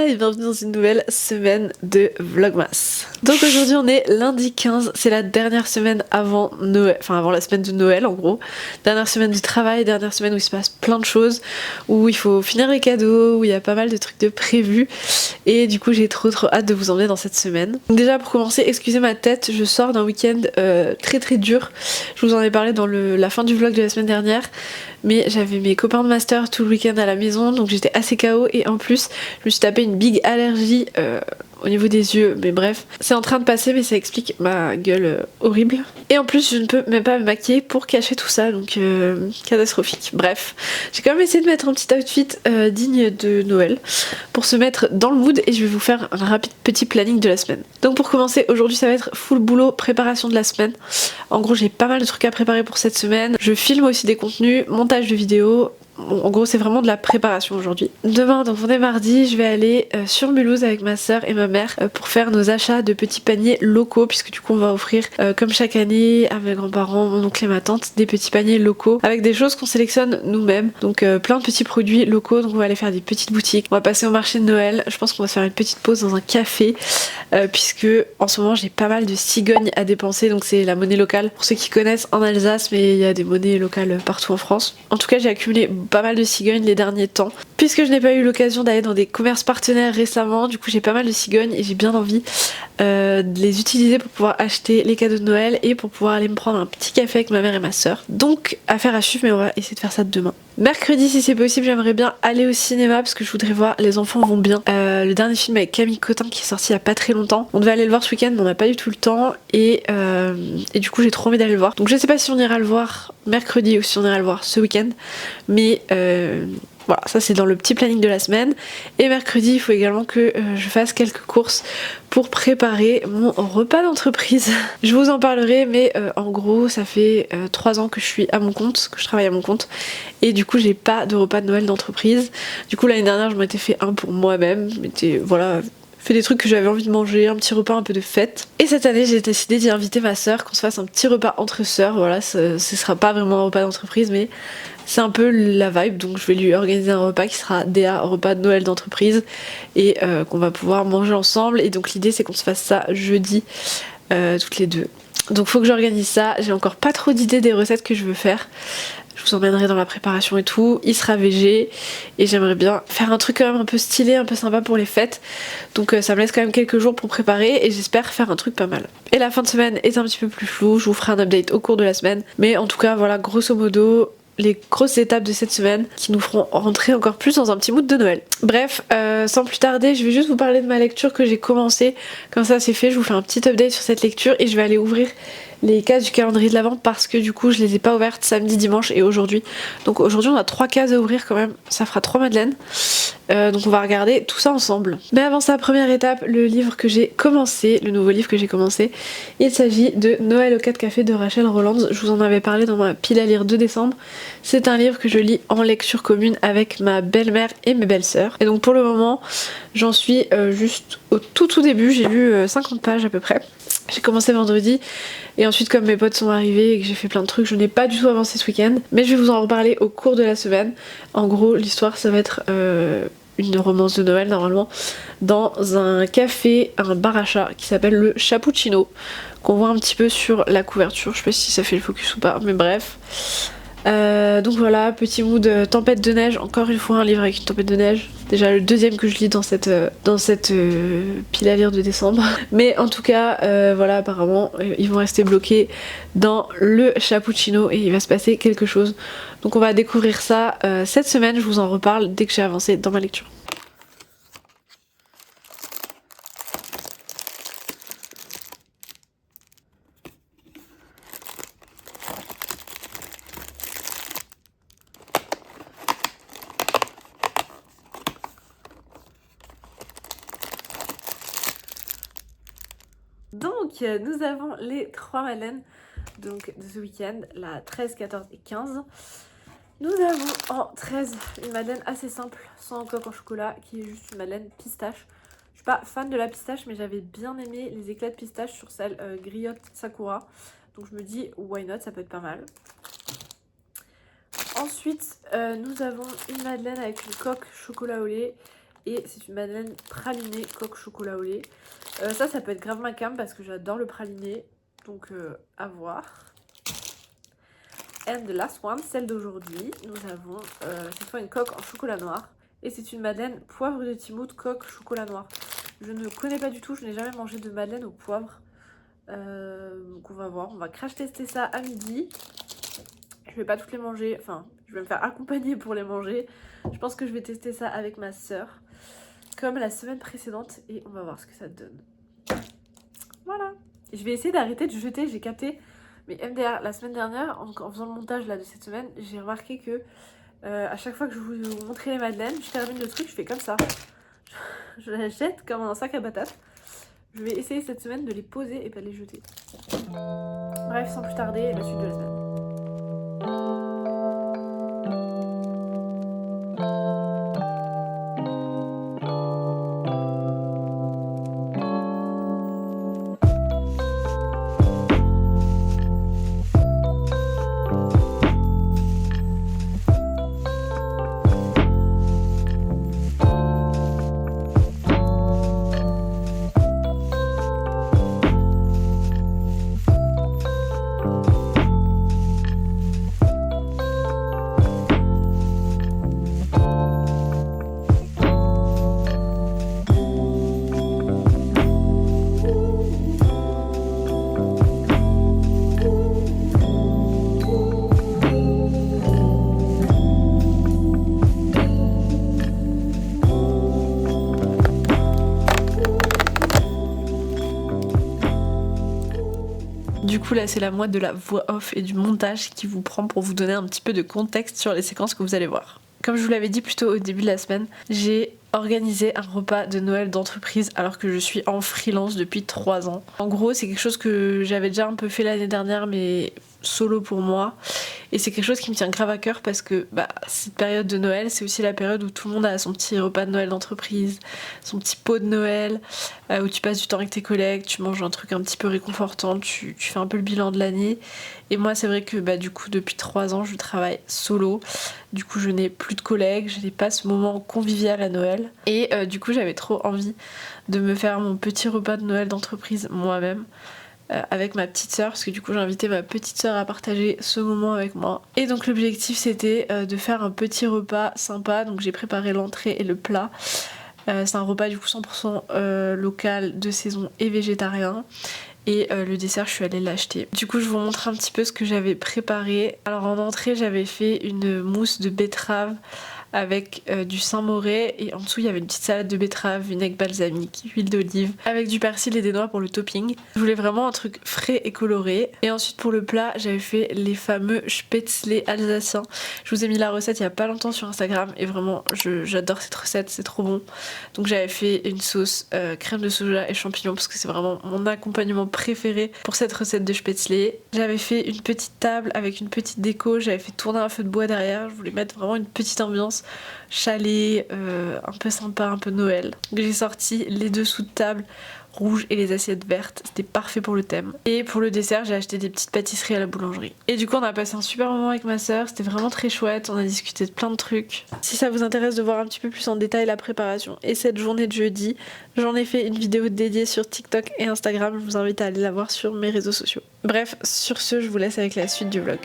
Nana et bienvenue dans une nouvelle semaine de Vlogmas. Donc aujourd'hui on est lundi 15, c'est la dernière semaine avant Noël, enfin avant la semaine de Noël en gros. Dernière semaine du travail, dernière semaine où il se passe plein de choses, où il faut finir les cadeaux, où il y a pas mal de trucs de prévus. Et du coup j'ai trop hâte de vous emmener dans cette semaine. Donc déjà pour commencer, excusez ma tête, je sors d'un week-end très dur. Je vous en ai parlé dans la fin du vlog de la semaine dernière. Mais j'avais mes copains de master tout le week-end à la maison, donc j'étais assez KO et en plus je me suis tapé une big allergie au niveau des yeux, mais bref. C'est en train de passer mais ça explique ma gueule horrible. Et en plus je ne peux même pas me maquiller pour cacher tout ça, donc catastrophique. Bref, j'ai quand même essayé de mettre un petit outfit digne de Noël pour se mettre dans le mood et je vais vous faire un rapide petit planning de la semaine. Donc pour commencer, aujourd'hui ça va être full boulot, préparation de la semaine. En gros j'ai pas mal de trucs à préparer pour cette semaine. Je filme aussi des contenus, montage de vidéos. En gros c'est vraiment de la préparation aujourd'hui. Demain, donc on est mardi, je vais aller sur Mulhouse avec ma soeur et ma mère pour faire nos achats de petits paniers locaux, puisque du coup on va offrir comme chaque année à mes grands-parents, mon oncle et ma tante des petits paniers locaux avec des choses qu'on sélectionne nous-mêmes, donc plein de petits produits locaux. Donc on va aller faire des petites boutiques, on va passer au marché de Noël, je pense qu'on va se faire une petite pause dans un café puisque en ce moment j'ai pas mal de cigognes à dépenser, donc c'est la monnaie locale pour ceux qui connaissent en Alsace, mais il y a des monnaies locales partout en France. En tout cas j'ai accumulé pas mal de cigognes les derniers temps puisque je n'ai pas eu l'occasion d'aller dans des commerces partenaires récemment. Du coup j'ai pas mal de cigognes et j'ai bien envie de les utiliser pour pouvoir acheter les cadeaux de Noël et pour pouvoir aller me prendre un petit café avec ma mère et ma soeur. Donc affaire à suivre, mais on va essayer de faire ça demain. Mercredi si c'est possible j'aimerais bien aller au cinéma parce que je voudrais voir Les Enfants vont bien, le dernier film avec Camille Cotin qui est sorti il y a pas très longtemps. On devait aller le voir ce week-end mais on n'a pas eu tout le temps et du coup j'ai trop envie d'aller le voir. Donc je sais pas si on ira le voir mercredi ou si on ira le voir ce week-end, mais voilà, ça c'est dans le petit planning de la semaine. Et mercredi il faut également que je fasse quelques courses pour préparer mon repas d'entreprise. Je vous en parlerai, mais en gros ça fait 3 ans que je suis à mon compte, que je travaille à mon compte, et du coup j'ai pas de repas de Noël d'entreprise. Du coup l'année dernière je m'étais fait un pour moi-même, je m'étais voilà fait des trucs que j'avais envie de manger, un petit repas un peu de fête. Et cette année j'ai décidé d'y inviter ma soeur, qu'on se fasse un petit repas entre sœurs. Voilà, ce sera pas vraiment un repas d'entreprise mais c'est un peu la vibe, donc je vais lui organiser un repas qui sera DA, repas de Noël d'entreprise, et qu'on va pouvoir manger ensemble. Et donc l'idée c'est qu'on se fasse ça jeudi toutes les deux. Donc faut que j'organise ça, j'ai encore pas trop d'idées des recettes que je veux faire. Je vous emmènerai dans la préparation et tout. Il sera végé et j'aimerais bien faire un truc quand même un peu stylé, un peu sympa pour les fêtes. Donc ça me laisse quand même quelques jours pour préparer et j'espère faire un truc pas mal. Et la fin de semaine est un petit peu plus floue, je vous ferai un update au cours de la semaine. Mais en tout cas voilà, grosso modo les grosses étapes de cette semaine qui nous feront rentrer encore plus dans un petit mood de Noël. Bref, sans plus tarder, je vais juste vous parler de ma lecture que j'ai commencée. Comme ça c'est fait, je vous fais un petit update sur cette lecture et je vais aller ouvrir les cases du calendrier de l'Avent parce que du coup je les ai pas ouvertes samedi, dimanche et aujourd'hui. Donc aujourd'hui on a 3 cases à ouvrir quand même, ça fera 3 madeleines. Donc on va regarder tout ça ensemble. Mais avant ça, première étape, le livre que j'ai commencé, le nouveau livre que j'ai commencé. Il s'agit de Noël au 4 cafés de Rachel Rolands. Je vous en avais parlé dans ma pile à lire de décembre. C'est un livre que je lis en lecture commune avec ma belle-mère et mes belles-sœurs. Et donc pour le moment j'en suis juste au tout début, j'ai lu 50 pages à peu près. J'ai commencé vendredi et ensuite comme mes potes sont arrivés et que j'ai fait plein de trucs, je n'ai pas du tout avancé ce week-end. Mais je vais vous en reparler au cours de la semaine. En gros l'histoire ça va être une romance de Noël normalement dans un café, un bar à chat qui s'appelle le Chapuccino, qu'on voit un petit peu sur la couverture. Je sais pas si ça fait le focus ou pas, mais bref. Donc voilà, petit mood tempête de neige, encore une fois un livre avec une tempête de neige. Déjà le deuxième que je lis dans cette pile à lire de décembre. Mais en tout cas, voilà, apparemment ils vont rester bloqués dans le Chapuccino et il va se passer quelque chose. Donc on va découvrir ça cette semaine, je vous en reparle dès que j'ai avancé dans ma lecture. Donc nous avons les 3 madeleines donc, de ce week-end, la 13, 14 et 15. Nous avons en 13 une madeleine assez simple, sans coque en chocolat, qui est juste une madeleine pistache. Je suis pas fan de la pistache, mais j'avais bien aimé les éclats de pistache sur celle griotte Sakura. Donc je me dis, why not, ça peut être pas mal. Ensuite, nous avons une madeleine avec une coque chocolat au lait et c'est une madeleine pralinée coque chocolat au lait. Ça peut être grave ma cam parce que j'adore le praliné, donc à voir. And the last one, celle d'aujourd'hui, nous avons cette fois une coque en chocolat noir. Et c'est une madeleine poivre de Timout coque chocolat noir. Je ne connais pas du tout, je n'ai jamais mangé de madeleine au poivre. Donc on va voir, on va crash tester ça à midi. Je vais pas toutes les manger, enfin je vais me faire accompagner pour les manger. Je pense que je vais tester ça avec ma soeur, comme la semaine précédente, et on va voir ce que ça donne. Voilà. Et je vais essayer d'arrêter de jeter, j'ai capté. Mais MDR, la semaine dernière, en faisant le montage là de cette semaine, j'ai remarqué que à chaque fois que je vous montrais les madeleines, je termine le truc, je fais comme ça. Je la jette comme un sac à patates. Je vais essayer cette semaine de les poser et pas de les jeter. Bref, sans plus tarder, la suite de la semaine. Du coup là c'est la moitié de la voix off et du montage qui vous prend pour vous donner un petit peu de contexte sur les séquences que vous allez voir. Comme je vous l'avais dit plus tôt au début de la semaine, j'ai organisé un repas de Noël d'entreprise alors que je suis en freelance depuis 3 ans. En gros c'est quelque chose que j'avais déjà un peu fait l'année dernière mais solo pour moi, et c'est quelque chose qui me tient grave à cœur parce que cette période de Noël c'est aussi la période où tout le monde a son petit repas de Noël d'entreprise, son petit pot de Noël, où tu passes du temps avec tes collègues, tu manges un truc un petit peu réconfortant, tu fais un peu le bilan de l'année. Et moi c'est vrai que du coup depuis 3 ans je travaille solo, du coup je n'ai plus de collègues, je n'ai pas ce moment convivial à Noël, et du coup j'avais trop envie de me faire mon petit repas de Noël d'entreprise moi-même. Avec ma petite sœur, parce que du coup j'ai invité ma petite sœur à partager ce moment avec moi. Et donc l'objectif c'était de faire un petit repas sympa, donc j'ai préparé l'entrée et le plat. C'est un repas du coup 100% local, de saison et végétarien. Et le dessert je suis allée l'acheter. Du coup je vous montre un petit peu ce que j'avais préparé. Alors en entrée j'avais fait une mousse de betterave avec du Saint-Moré, et en dessous il y avait une petite salade de betterave, vinaigre balsamique, huile d'olive, avec du persil et des noix pour le topping. Je voulais vraiment un truc frais et coloré. Et ensuite pour le plat j'avais fait les fameux spätzle alsaciens. Je vous ai mis la recette il y a pas longtemps sur Instagram et vraiment j'adore cette recette, c'est trop bon. Donc j'avais fait une sauce crème de soja et champignons parce que c'est vraiment mon accompagnement préféré pour cette recette de spätzle. J'avais fait une petite table avec une petite déco, j'avais fait tourner un feu de bois derrière, je voulais mettre vraiment une petite ambiance chalet, un peu sympa, un peu Noël. J'ai sorti les dessous de table rouges et les assiettes vertes, c'était parfait pour le thème. Et pour le dessert j'ai acheté des petites pâtisseries à la boulangerie. Et du coup on a passé un super moment avec ma soeur, c'était vraiment très chouette, on a discuté de plein de trucs. Si ça vous intéresse de voir un petit peu plus en détail la préparation et cette journée de jeudi, j'en ai fait une vidéo dédiée sur TikTok et Instagram, je vous invite à aller la voir sur mes réseaux sociaux. Bref, sur ce je vous laisse avec la suite du vlog.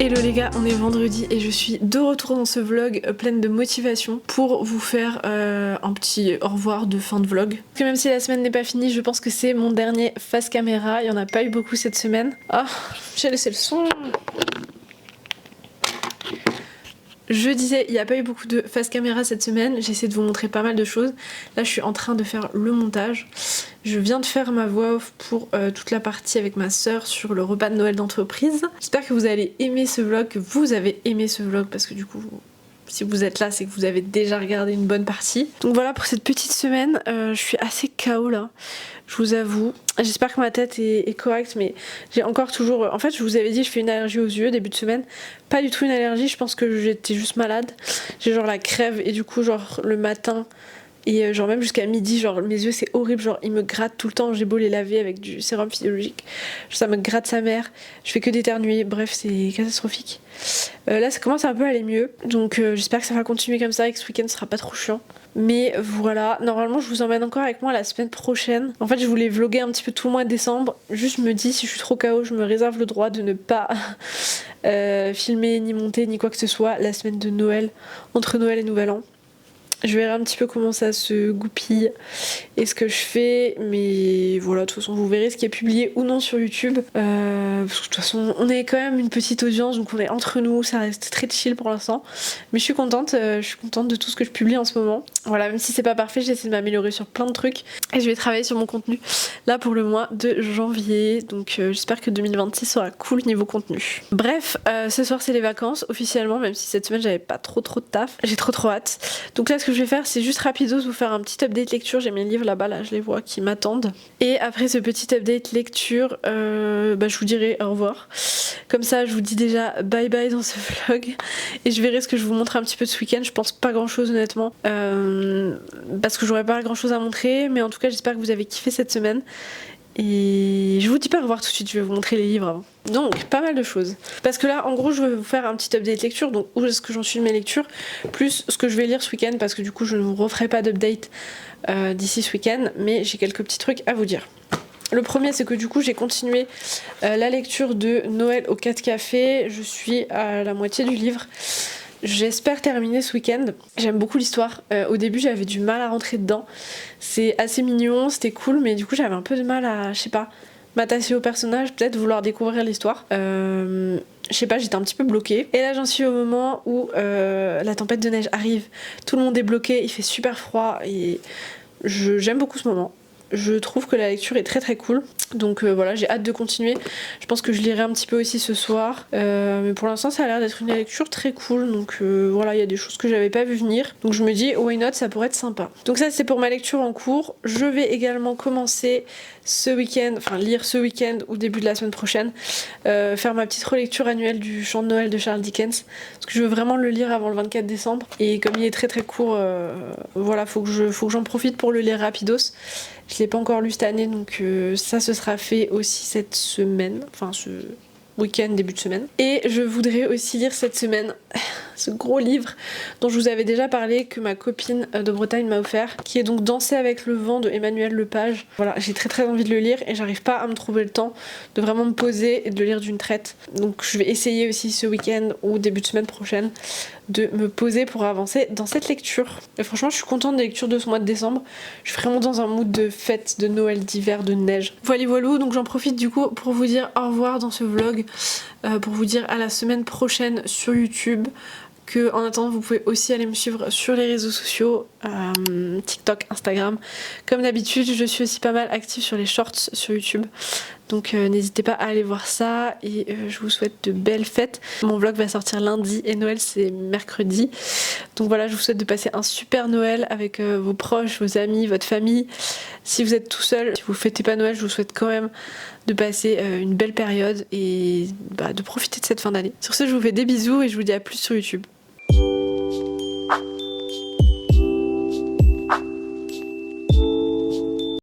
Hello les gars, on est vendredi et je suis de retour dans ce vlog pleine de motivation pour vous faire un petit au revoir de fin de vlog. Parce que même si la semaine n'est pas finie, je pense que c'est mon dernier face caméra, il n'y en a pas eu beaucoup cette semaine. Ah, j'ai laissé le son. Je disais, il n'y a pas eu beaucoup de face caméra cette semaine, j'ai essayé de vous montrer pas mal de choses. Là je suis en train de faire le montage. Je viens de faire ma voix off pour toute la partie avec ma soeur sur le repas de Noël d'entreprise. J'espère que vous allez aimer ce vlog, que vous avez aimé ce vlog parce que du coup... Si vous êtes là, c'est que vous avez déjà regardé une bonne partie. Donc voilà pour cette petite semaine, je suis assez KO là, je vous avoue. J'espère que ma tête est correcte, mais j'ai encore toujours... En fait, je vous avais dit, je fais une allergie aux yeux début de semaine. Pas du tout une allergie, je pense que j'étais juste malade. J'ai genre la crève et du coup, genre le matin... Et genre même jusqu'à midi, genre mes yeux c'est horrible, genre ils me grattent tout le temps, j'ai beau les laver avec du sérum physiologique, ça me gratte sa mère, je fais que d'éternuer, bref c'est catastrophique. Là ça commence un peu à aller mieux, donc j'espère que ça va continuer comme ça et que ce week-end sera pas trop chiant. Mais voilà, normalement je vous emmène encore avec moi la semaine prochaine. En fait je voulais vlogger un petit peu tout le mois de décembre, juste me dis si je suis trop KO, je me réserve le droit de ne pas filmer, ni monter, ni quoi que ce soit la semaine de Noël, entre Noël et Nouvel An. Je verrai un petit peu comment ça se goupille et ce que je fais, mais voilà, de toute façon vous verrez ce qui est publié ou non sur YouTube. Parce que de toute façon on est quand même une petite audience, donc on est entre nous, ça reste très chill pour l'instant. Mais je suis contente de tout ce que je publie en ce moment. Voilà, même si c'est pas parfait, j'essaie de m'améliorer sur plein de trucs et je vais travailler sur mon contenu là pour le mois de janvier. Donc j'espère que 2026 sera cool niveau contenu. Bref, ce soir c'est les vacances officiellement, même si cette semaine j'avais pas trop de taf. J'ai trop hâte. Donc là ce que je vais faire c'est juste rapidos vous faire un petit update lecture. J'ai mes livres là-bas, là je les vois qui m'attendent. Et après ce petit update lecture, je vous dirai au revoir. Comme ça je vous dis déjà bye bye dans ce vlog. Et je verrai ce que je vous montre un petit peu de ce week-end. Je pense pas grand chose honnêtement. Parce que j'aurais pas grand chose à montrer. Mais en tout cas j'espère que vous avez kiffé cette semaine. Et je vous dis pas au revoir tout de suite, je vais vous montrer les livres avant. Donc pas mal de choses. Parce que là en gros je vais vous faire un petit update lecture, donc où est-ce que j'en suis de mes lectures, plus ce que je vais lire ce week-end, parce que du coup je ne vous referai pas d'update d'ici ce week-end, mais j'ai quelques petits trucs à vous dire. Le premier c'est que du coup j'ai continué la lecture de Noël aux 4 cafés, je suis à la moitié du livre. J'espère terminer ce week-end. J'aime beaucoup l'histoire. Au début j'avais du mal à rentrer dedans. C'est assez mignon, c'était cool, mais du coup j'avais un peu de mal à, je sais pas, m'attacher au personnage, peut-être vouloir découvrir l'histoire. Je sais pas, j'étais un petit peu bloquée. Et là j'en suis au moment où la tempête de neige arrive. Tout le monde est bloqué, il fait super froid et j'aime beaucoup ce moment. Je trouve que la lecture est très cool. Donc voilà, j'ai hâte de continuer. Je pense que je lirai un petit peu aussi ce soir. Mais pour l'instant, ça a l'air d'être une lecture très cool. Donc voilà, il y a des choses que j'avais pas vu venir. Donc je me dis, why not, ça pourrait être sympa. Donc ça, c'est pour ma lecture en cours. Je vais également commencer ce week-end, enfin lire ce week-end ou début de la semaine prochaine, faire ma petite relecture annuelle du Chant de Noël de Charles Dickens. Parce que je veux vraiment le lire avant le 24 décembre. Et comme il est très court, voilà, faut que j'en profite pour le lire rapidos. Je l'ai pas encore lu cette année, donc ça ce sera fait aussi cette semaine, enfin ce week-end, début de semaine. Et je voudrais aussi lire cette semaine ce gros livre dont je vous avais déjà parlé, que ma copine de Bretagne m'a offert, qui est donc Danser avec le vent de Emmanuel Lepage. Voilà, j'ai très envie de le lire et j'arrive pas à me trouver le temps de vraiment me poser et de le lire d'une traite. Donc je vais essayer aussi ce week-end ou début de semaine prochaine de me poser pour avancer dans cette lecture. Et franchement je suis contente des lectures de ce mois de décembre. Je suis vraiment dans un mood de fête, de Noël, d'hiver, de neige. Voilà, donc j'en profite du coup pour vous dire au revoir dans ce vlog, pour vous dire à la semaine prochaine sur YouTube. Que, en attendant vous pouvez aussi aller me suivre sur les réseaux sociaux, TikTok, Instagram. Comme d'habitude je suis aussi pas mal active sur les shorts sur YouTube. Donc n'hésitez pas à aller voir ça et je vous souhaite de belles fêtes. Mon vlog va sortir lundi et Noël c'est mercredi. Donc voilà, je vous souhaite de passer un super Noël avec vos proches, vos amis, votre famille. Si vous êtes tout seul, si vous fêtez pas Noël, je vous souhaite quand même de passer une belle période et de profiter de cette fin d'année. Sur ce, je vous fais des bisous et je vous dis à plus sur YouTube.